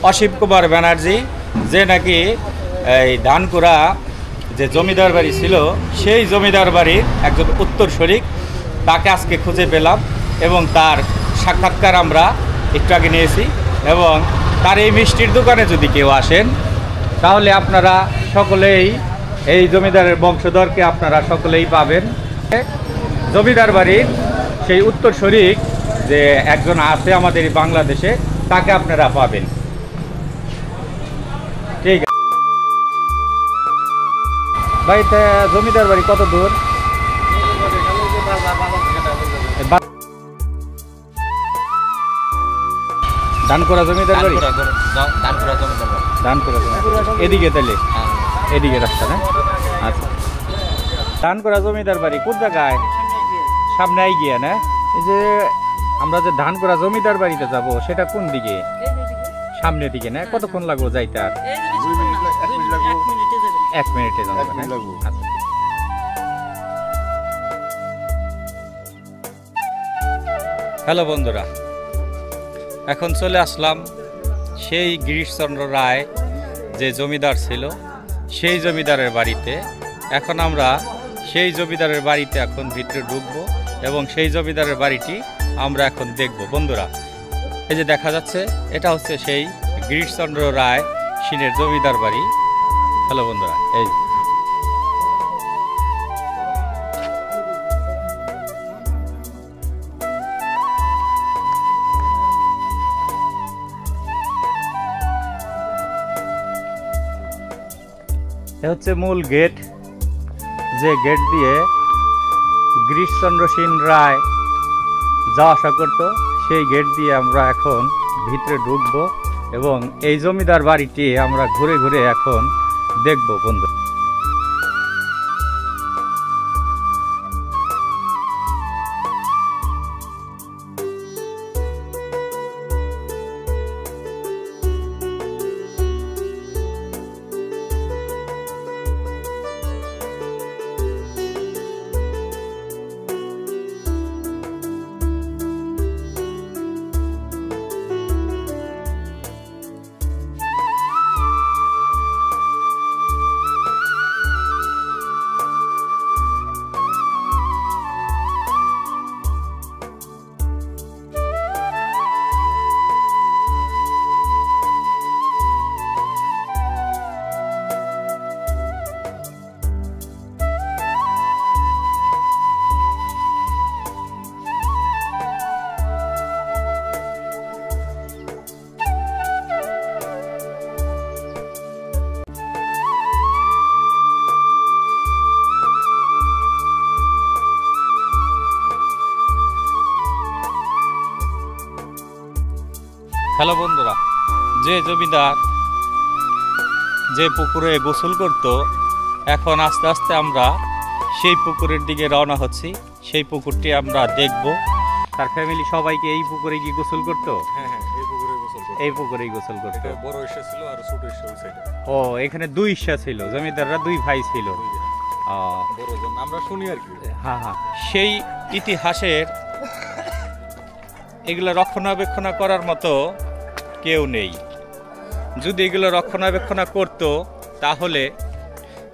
অসীম কুমার ব্যানার্জি, যে নাকি এই ধানকুড়া যে জমিদার বাড়ি ছিল সেই জমিদার বাড়ির একজন উত্তরসূরি। তাকে আজকে খুঁজে পেলাম এবং তার সাক্ষাৎকার আমরা একটু আগে নিয়েছি। এবং তার এই মিষ্টির দোকানে যদি কেউ আসেন তাহলে আপনারা সকলেই এই জমিদারের বংশধরকে আপনারা সকলেই পাবেন। জমিদার বাড়ির সেই উত্তরসূরি যে একজন আছে আমাদের বাংলাদেশে, তাকে আপনারা পাবেন। ঠিক আছে ভাই, জমিদার বাড়ি কত দূর? ধানকুড়া জমিদার বাড়ি, ধানকুড়া এদিকে, তাহলে এদিকে রাস্তা না? আচ্ছা, ধানকুড়া জমিদার বাড়ি কোন জায়গায়? সামনে আই গিয়া না? এই যে আমরা যে ধানকুড়া জমিদার বাড়িতে যাব সেটা কোন দিকে? সামনের দিকে না? কতক্ষণ লাগবো যাইতে? আর 1 মিনিটে যাবো। হ্যালো বন্ধুরা, এখন চলে আসলাম সেই গিরিশচন্দ্র রায় যে জমিদার ছিল সেই জমিদারের বাড়িতে। এখন আমরা সেই জমিদারের বাড়িতে এখন ভিতরে ঢুকবো এবং সেই জমিদারের বাড়িটি আমরা এখন দেখব। বন্ধুরা, এই যে দেখা যাচ্ছে এটা হচ্ছে সেই গিরিশচন্দ্র রায় সিনের জমিদার বাড়ি। হ্যালো বন্ধুরা, এই হচ্ছে মূল গেট, যে গেট দিয়ে গিরিশচন্দ্র সেন রায় যাওয়া আসা করতো। সেই গেট দিয়ে আমরা এখন ভিতরে ঢুকবো এবং এই জমিদার বাড়িটি আমরা ঘুরে ঘুরে এখন দেখব বন্ধু। হ্যালো বন্ধুরা, যে জমিদার যে পুকুরে গোসল করত, এখন আস্তে আস্তে আমরা সেই পুকুরের দিকে রওনা হচ্ছি। সেই পুকুরটি আমরা দেখব। তার ফ্যামিলি সবাইকে এই পুকুরে গিয়ে গোসল করতো? হ্যাঁ, এই পুকুরে গোসল করতো। এই পুকুরেই গোসল করতো। বড় ঈর্ষা ছিল আর ছোট ঈর্ষা ওই সাইডে। ও, এখানে 2 ঈর্ষা ছিল, জমিদাররা 2 ভাই ছিল। বড়জন আমরা শুনি আর কি। হ্যাঁ হ্যাঁ, সেই ইতিহাসের এগুলো রক্ষণাবেক্ষণ করার মতো কেউ নেই। যদি এগুলো রক্ষণাবেক্ষণ করতো তাহলে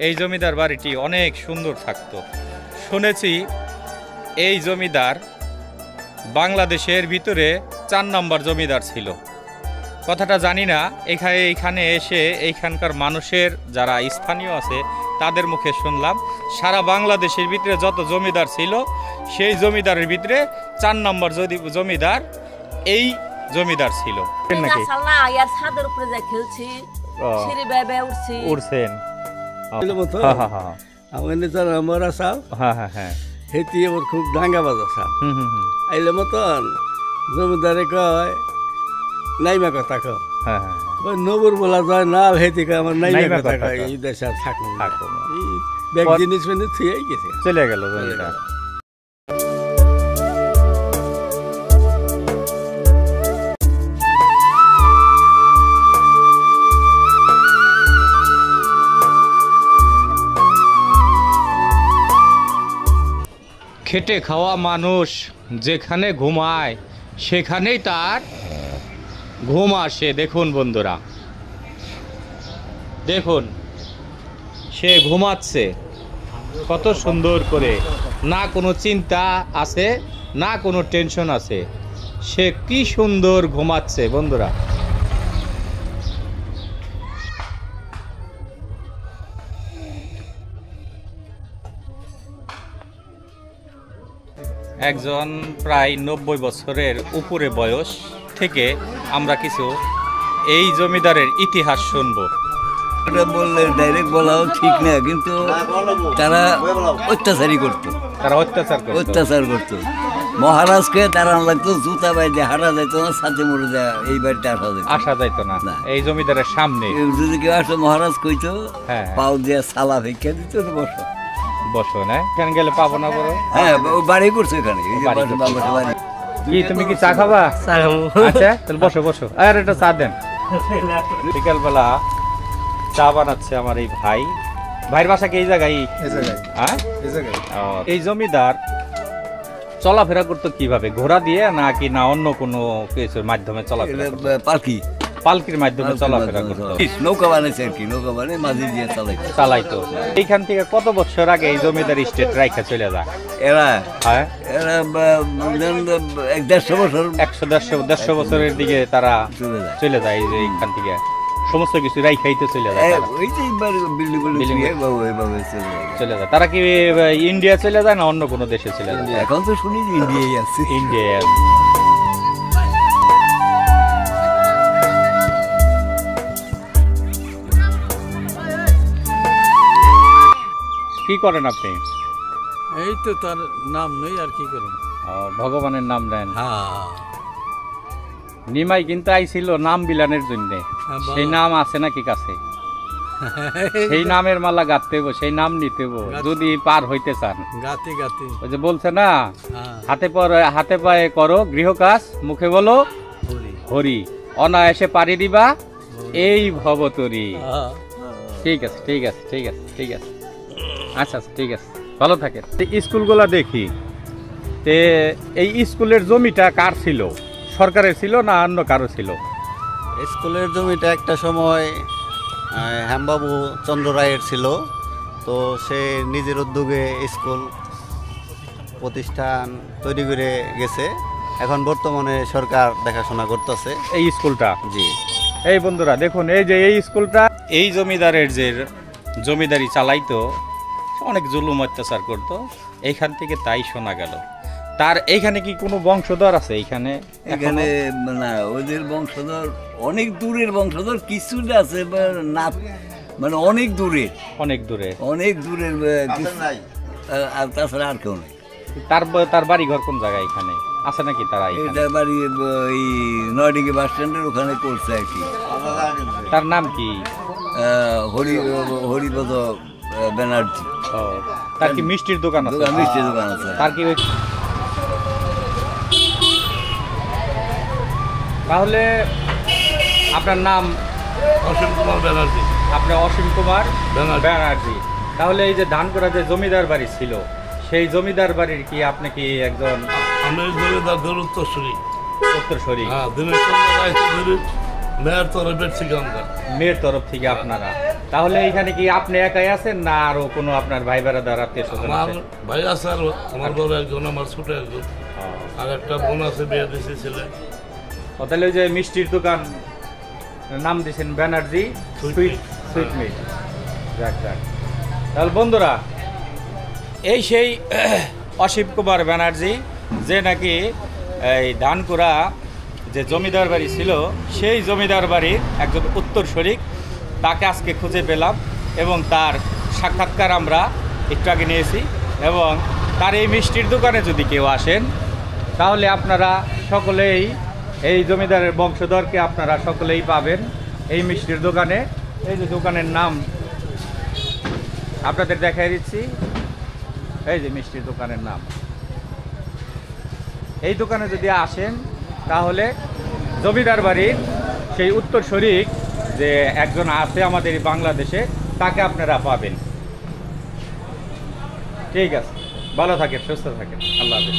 এই জমিদার বাড়িটি অনেক সুন্দর থাকতো। শুনেছি এই জমিদার বাংলাদেশের ভিতরে 4 নম্বর জমিদার ছিল। কথাটা জানি না, এইখানে এসে এইখানকার মানুষের যারা স্থানীয় আছে তাদের মুখে শুনলাম সারা বাংলাদেশের ভিতরে যত জমিদার ছিল সেই জমিদারের ভিতরে 4 নম্বর জমিদার এই জমিদার ছিল। নাকি উঠছেন? খুব ডাঙ্গা বাজা সাল আইলে মতন জমিদারে কয় নাইমা কথা কয়, নবুর বলা যায় না, হেতিকে আমার নাইমা কথা কয়, এই দেশে থাকুন ব্যাগ জিনিস থুয়েই গেছে, চলে গেল জমিদার। খেটে খাওয়া মানুষ যেখানে ঘুমায় সেখানেই তার ঘুম আসে। দেখুন বন্ধুরা, দেখুন সে ঘুমাচ্ছে কত সুন্দর করে, না কোনো চিন্তা আছে না কোনো টেনশন আছে, সে কি সুন্দর ঘুমাচ্ছে বন্ধুরা। একজন প্রায় 90 বছরের উপরে বয়স থেকে আমরা কিছু এই জমিদারের ইতিহাস শুনবো। এটা বললে ডাইরেক্ট বলাও ঠিক না, কিন্তু তারা অত্যাচারই করতো, তারা অত্যাচার করতো। মহারাজকে তারা লাগতো জুতা বাইরে হারা যাইত না, সাথে মরে যায় এই বাড়িতে আসা যাইতো না এই জমিদারের সামনে। যদি কেউ আসে মহারাজ কইতো হ্যাঁ পাও দিয়ে সালা ভিক্ষা দিত, বসো বসো না, এখানে গেলে পাবো না বড়। হ্যাঁ বাড়ি করছে এখানে, কি তুমি কি চা খাবা? আচ্ছা তাহলে বসো বসো, আর একটা চা দেন। বিকালবেলা চা বানাচ্ছে আমার এই ভাই। ভাইয়ের বাসা কি এই জায়গায়? এই জমিদার চলাফেরা করতো কিভাবে? ঘোড়া দিয়ে নাকি না অন্য কোনো কিছুর মাধ্যমে চলাফেরা? পালকির মাধ্যমে চলাফেরা করতো। নৌকা বানাইছে আর কি, নৌকা বানিয়ে মাঝি দিয়ে চালাইতো। এইখান থেকে কত বছর আগে এই জমিদার স্টেট রাইখা চলে যায় এরা? হ্যাঁ এরা 150 বছর, 100-150 বছরের দিকে তারা চলে যায়। এই যে এইখান থেকে সমস্ত কিছু রাইখাইতে চলে যায়, চলে যায়। তারা কি ইন্ডিয়া চলে যায় না অন্য কোনো দেশে চলে যায়? এখন তো শুনি ইন্ডিয়ায় আছে। ইন্ডিয়া কি করেন আপনি? এই তো তার নাম নেই, আর কি করুন। ভগবানের নাম নেন। হ্যাঁ, নিমাই কিন্তু আইছিল নাম বিলানের জন্য। সেই নাম আছে নাকি কাছে? সেই নামের মালা গাঁথতে হবো, সেই নাম নিতে হবো যদি পার হইতে চান। গাতি গাতি ওই যে বলছে না, হাতে পায়ে করো গৃহ কাজ, মুখে বলো হরি, অনায়াসে পারি দিবা এই ভবতরি। ঠিক আছে ঠিক আছে ঠিক আছে ঠিক আছে, আচ্ছা আচ্ছা ঠিক আছে, ভালো থাকেন। স্কুলগুলা দেখি, তে এই স্কুলের জমিটা কার ছিল? সরকারের ছিল না অন্য কারো ছিল? স্কুলের জমিটা একটা সময় হেমবাবু চন্দ্র রায়ের ছিল, তো সে নিজের উদ্যোগে স্কুল প্রতিষ্ঠান তৈরি করে গেছে। এখন বর্তমানে সরকার দেখাশোনা করতেছে এই স্কুলটা। জি। এই বন্ধুরা দেখুন, এই যে এই স্কুলটা, এই জমিদারের যে জমিদারি চালাইতো, অনেক জুলুম অত্যাচার করতো, এইখান থেকে তাই শোনা গেল। তার এইখানে কি কোনো বংশধর আছে? এইখানে এখানে না, ওদের বংশধর অনেক দূরের বংশধর কিছু আছে না, মানে অনেক দূরের, অনেক দূরে, অনেক দূরের আর তাছাড়া আর কেউ নেই। তার বাড়ি ঘর কোন জায়গায় এখানে আছে নাকি? তারা তার বাড়ি এই নয়ডিঙ্গি বাস স্ট্যান্ডের ওখানে করছে আর কি। তার নাম কি? হরিপদ ব্যানার্জি। তার কি মিষ্টির দোকান আছে? মিষ্টির দোকান আছে। তার কি? তাহলে আপনার নাম? অসীম কুমার ব্যানার্জি। আপনার অসীম কুমার ব্যানার্জি। তাহলে এই যে ধানকোড়া যে জমিদার বাড়ি ছিল, সেই জমিদার বাড়ির কি আপনি কি একজন? আমি জমিদারদের উত্তরসূরি। উত্তরসূরি? হ্যাঁ, দিনের মেয়ের তরফের থেকে আমরা। মেয়ের তরফ থেকে আপনারা। তাহলে এখানে কি আপনি একাই আছেন না আরো কোনো আপনার ভাই বেড়াদার আত্মীয় স্বজন আছে? আমার ভাই আছে, আর আমার বড় একজন, আমার ছোট একজন, আর একটা বোন আছে, বিয়ে দিয়েছে ছেলে। তাহলে ওই যে মিষ্টির দোকান নাম দিয়েছেন ব্যানার্জি সুইট মিট। যাক যাক। তাহলে বন্ধুরা, এই সেই অসীম কুমার ব্যানার্জি, যে নাকি এই ধানকুড়া যে জমিদার বাড়ি ছিল, সেই জমিদার বাড়ির একজন উত্তরসূরি। তাকে আজকে খুঁজে পেলাম এবং তার সাক্ষাৎকার আমরা একটু আগে নিয়েছি। এবং তার এই মিষ্টির দোকানে যদি কেউ আসেন, তাহলে আপনারা সকলেই এই জমিদারের বংশধরকে আপনারা সকলেই পাবেন এই মিষ্টির দোকানে। এই যে দোকানের নাম আপনাদের দেখাই দিচ্ছি, এই যে মিষ্টির দোকানের নাম। এই দোকানে যদি আসেন, তাহলে জমিদার বাড়ির সেই উত্তরসূরি যে একজন আছে আমাদের বাংলাদেশে, তাকে আপনারা পাবেন। ঠিক আছে, ভালো থাকেন, সুস্থ থাকেন, আল্লাহ হাফেজ।